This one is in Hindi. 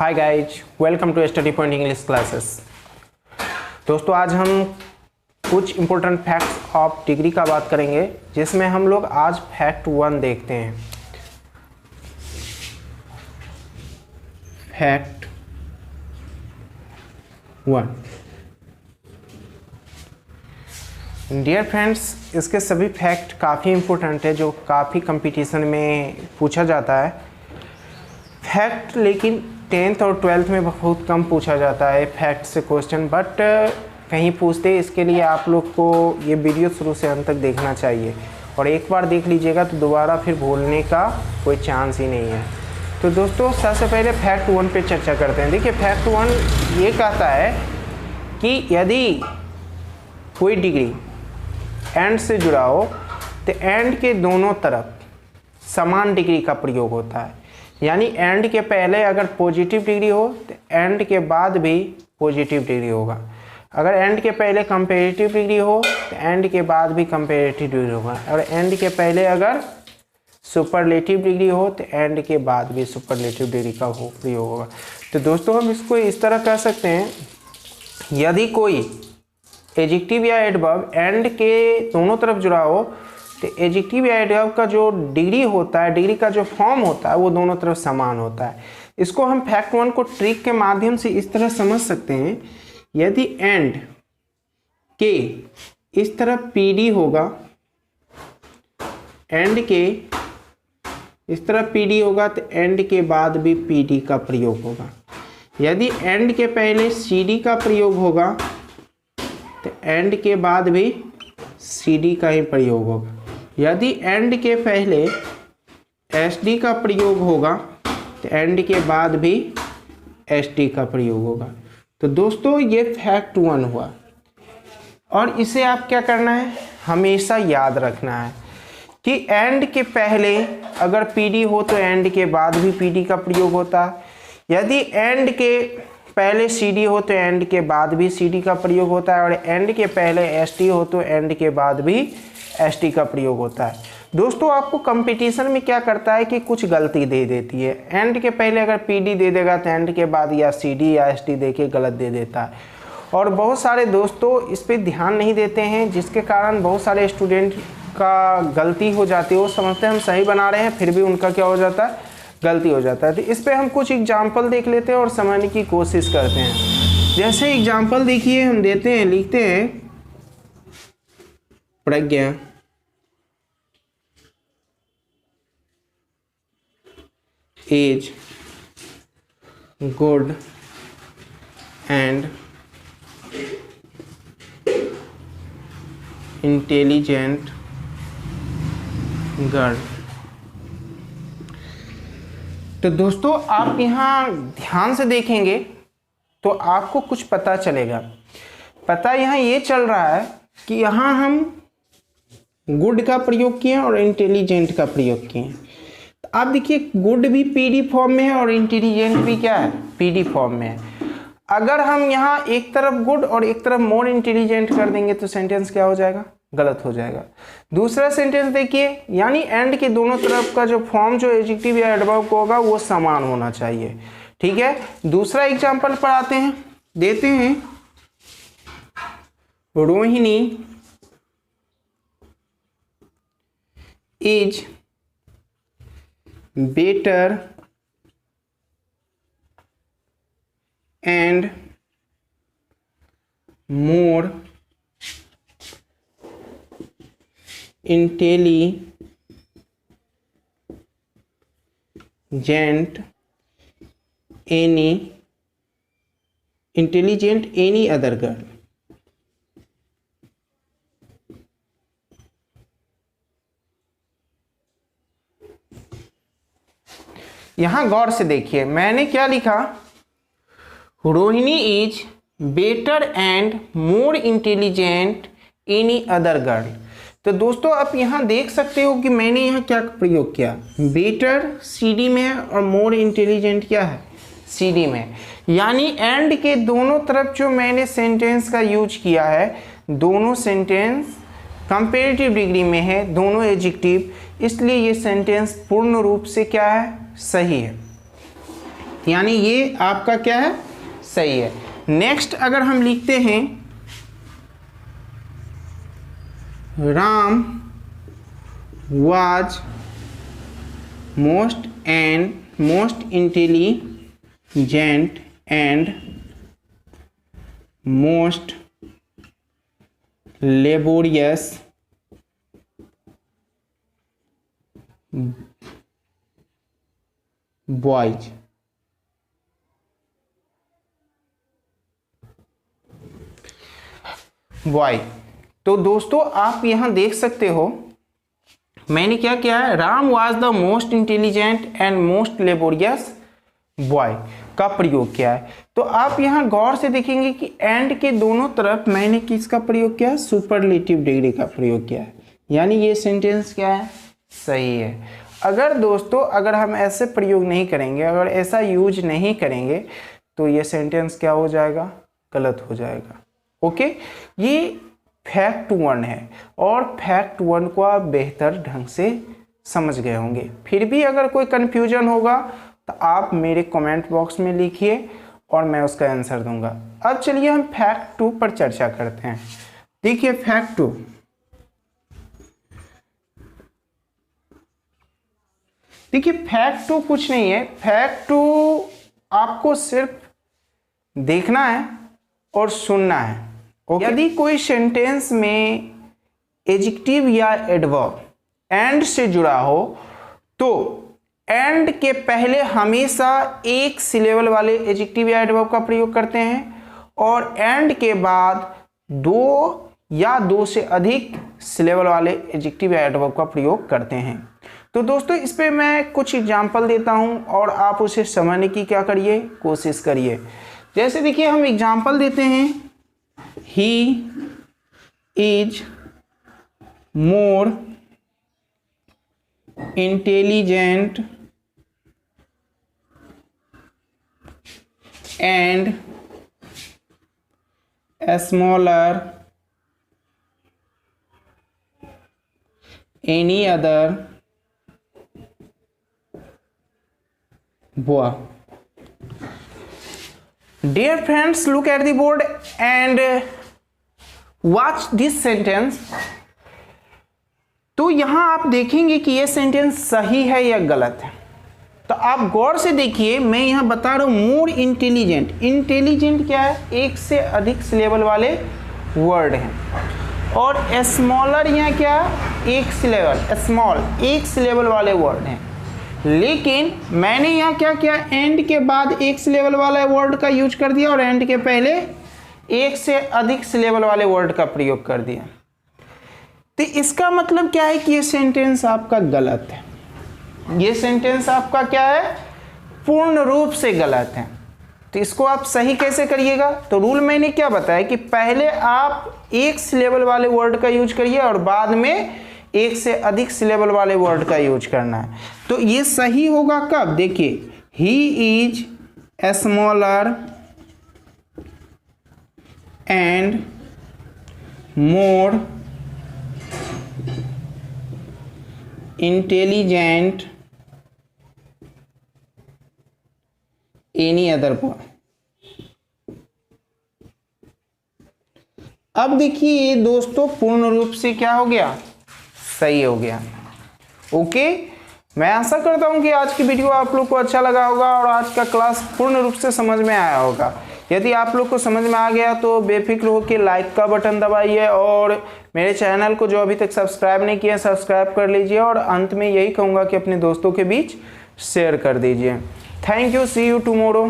Hi guys, welcome to study point English classes. दोस्तों, आज हम कुछ इम्पोर्टेंट फैक्ट्स ऑफ डिग्री का बात करेंगे, जिसमें हम लोग आज फैक्ट 1 देखते हैं। फैक्ट 1। डियर फ्रेंड्स, इसके सभी फैक्ट काफ़ी इम्पोर्टेंट है, जो काफ़ी कंपटीशन में पूछा जाता है। फैक्ट लेकिन 10th और 12th में बहुत कम पूछा जाता है फैक्ट से क्वेश्चन, बट कहीं पूछते। इसके लिए आप लोग को ये वीडियो शुरू से अंत तक देखना चाहिए, और एक बार देख लीजिएगा तो दोबारा फिर भूलने का कोई चांस ही नहीं है। तो दोस्तों, सबसे पहले फैक्ट 1 पे चर्चा करते हैं। देखिए, फैक्ट 1 ये कहता है कि यदि कोई डिग्री एंड से जुड़ा हो तो एंड के दोनों तरफ समान डिग्री का प्रयोग होता है। यानी एंड के पहले अगर पॉजिटिव डिग्री हो तो एंड के बाद भी पॉजिटिव डिग्री होगा। अगर एंड के पहले कंपेरेटिव डिग्री हो तो एंड के बाद भी कंपेरेटिव डिग्री होगा। और एंड के पहले अगर सुपरलेटिव डिग्री हो तो एंड के बाद भी सुपरलेटिव डिग्री का प्रयोग होगा। तो दोस्तों, हम इसको इस तरह कह सकते हैं, यदि कोई एडजेक्टिव या एडवर्ब एंड के दोनों तरफ जुड़ा हो तो एडजेक्टिव या एडवर्ब का जो डिग्री होता है, डिग्री का जो फॉर्म होता है, वो दोनों तरफ समान होता है। इसको हम फैक्ट 1 को ट्रिक के माध्यम से इस तरह समझ सकते हैं, यदि एंड के इस तरफ पीडी होगा, एंड के इस तरफ पीडी होगा तो एंड के बाद भी पीडी का प्रयोग होगा। यदि एंड के पहले सीडी का प्रयोग होगा तो एंड के बाद भी सीडी का ही प्रयोग होगा। यदि एंड के पहले एसडी का प्रयोग होगा तो एंड के बाद भी एसडी का प्रयोग होगा। तो दोस्तों, ये फैक्ट 1 हुआ, और इसे आप क्या करना है, हमेशा याद रखना है कि एंड के पहले अगर पीडी हो तो एंड के बाद भी पीडी का प्रयोग होता है। यदि एंड के पहले सीडी हो तो एंड के बाद भी सीडी का प्रयोग होता है, और एंड के पहले एसटी हो तो एंड के बाद भी एसटी का प्रयोग होता है। दोस्तों, आपको कंपटीशन में क्या करता है कि कुछ गलती दे देती है। एंड के पहले अगर पीडी दे देगा तो एंड के बाद या सीडी या एसटी दे के गलत दे देता है, और बहुत सारे दोस्तों इस पे ध्यान नहीं देते हैं, जिसके कारण बहुत सारे स्टूडेंट का गलती हो जाती है। वो समझते हैं हम सही बना रहे हैं, फिर भी उनका क्या हो जाता है, गलती हो जाता है। तो इस पे हम कुछ एग्जाम्पल देख लेते हैं और समझने की कोशिश करते हैं। जैसे एग्जाम्पल देखिए, हम देते हैं, लिखते हैं, प्रज्ञा is good and intelligent girl। तो दोस्तों, आप यहाँ ध्यान से देखेंगे तो आपको कुछ पता चलेगा। पता यहाँ ये चल रहा है कि यहाँ हम गुड का प्रयोग किए और इंटेलिजेंट का प्रयोग किए। आप देखिए, गुड भी पीडी फॉर्म में है और इंटेलिजेंट भी क्या है, पीडी फॉर्म में है। अगर हम यहाँ एक तरफ गुड और एक तरफ मोर इंटेलिजेंट कर देंगे तो सेंटेंस क्या हो जाएगा, गलत हो जाएगा। दूसरा सेंटेंस देखिए, यानी एंड के दोनों तरफ का जो फॉर्म, जो एडजेक्टिव या एडवर्ब को होगा, वो समान होना चाहिए। ठीक है, दूसरा एग्जाम्पल पर आते हैं, देते हैं, Rohini is better and more intelligent any other girl। यहां गौर से देखिए, मैंने क्या लिखा, Rohini is better and more intelligent any other girl. तो दोस्तों, आप यहां देख सकते हो कि मैंने यहां क्या प्रयोग किया, बेटर सीडी में है और मोर इंटेलिजेंट क्या है, सीडी में। यानी एंड के दोनों तरफ जो मैंने सेंटेंस का यूज किया है, दोनों सेंटेंस कंपेरेटिव डिग्री में है, दोनों एडजेक्टिव, इसलिए ये सेंटेंस पूर्ण रूप से क्या है, सही है। यानी ये आपका क्या है, सही है। नेक्स्ट अगर हम लिखते हैं Ram was most intelligent and most laborious boys। Boy. तो दोस्तों आप यहां देख सकते हो मैंने क्या किया है, Ram was the most intelligent and most laborious boy का प्रयोग किया है। तो आप यहाँ गौर से देखेंगे कि एंड के दोनों तरफ मैंने किसका प्रयोग किया है, सुपरलेटिव डिग्री का प्रयोग किया है। यानी ये सेंटेंस क्या है, सही है। अगर दोस्तों अगर हम ऐसे प्रयोग नहीं करेंगे, अगर ऐसा यूज नहीं करेंगे तो ये सेंटेंस क्या हो जाएगा, गलत हो जाएगा। ओके, ये फैक्ट 1 है और फैक्ट 1 को आप बेहतर ढंग से समझ गए होंगे। फिर भी अगर कोई कन्फ्यूजन होगा तो आप मेरे कमेंट बॉक्स में लिखिए और मैं उसका आंसर दूंगा। अब चलिए हम फैक्ट 2 पर चर्चा करते हैं। देखिए फैक्ट 2, देखिए फैक्ट 2 कुछ नहीं है। फैक्ट 2 आपको सिर्फ देखना है और सुनना है। यदि कोई सेंटेंस में एडजेक्टिव या एडवर्ब एंड से जुड़ा हो तो एंड के पहले हमेशा एक सिलेबल वाले एडजेक्टिव या एडवर्ब का प्रयोग करते हैं और एंड के बाद 2 या 2 से अधिक सिलेबल वाले एडजेक्टिव या एडवर्ब का प्रयोग करते हैं। तो दोस्तों इस पे मैं कुछ एग्जांपल देता हूं और आप उसे समझने की क्या करिए, कोशिश करिए। जैसे देखिए हम एग्जांपल देते हैं, he is more intelligent and smaller any other boy। Dear friends, look at the board and watch this sentence। तो यहां आप देखेंगे कि यह सेंटेंस सही है या गलत है। तो आप गौर से देखिए, मैं यहां बता रहा हूं मोर इंटेलिजेंट। इंटेलिजेंट क्या है, एक से अधिक सिलेबल वाले वर्ड हैं और स्मॉलर यहाँ क्या, एक सिलेबल, स्मॉल एक सिलेबल वाले वर्ड हैं। लेकिन मैंने यहाँ क्या किया, एंड के बाद एक सिलेबल वाले वर्ड का यूज कर दिया और एंड के पहले एक से अधिक सिलेबल वाले वर्ड का प्रयोग कर दिया। तो इसका मतलब क्या है कि ये सेंटेंस आपका गलत है। ये सेंटेंस आपका क्या है, पूर्ण रूप से गलत है। तो इसको आप सही कैसे करिएगा, तो रूल मैंने क्या बताया कि पहले आप एक सिलेबल वाले वर्ड का यूज करिए और बाद में एक से अधिक सिलेबल वाले वर्ड का यूज करना है। तो ये सही होगा कब, देखिए he is smaller and more intelligent any other boy. अब देखिए दोस्तों पूर्ण रूप से क्या हो गया, सही हो गया। ओके, मैं आशा करता हूं कि आज की वीडियो आप लोग को अच्छा लगा होगा और आज का क्लास पूर्ण रूप से समझ में आया होगा। यदि आप लोग को समझ में आ गया तो बेफिक्र होकर लाइक का बटन दबाइए और मेरे चैनल को जो अभी तक सब्सक्राइब नहीं किया सब्सक्राइब कर लीजिए और अंत में यही कहूँगा कि अपने दोस्तों के बीच शेयर कर दीजिए। Thank you, see you tomorrow.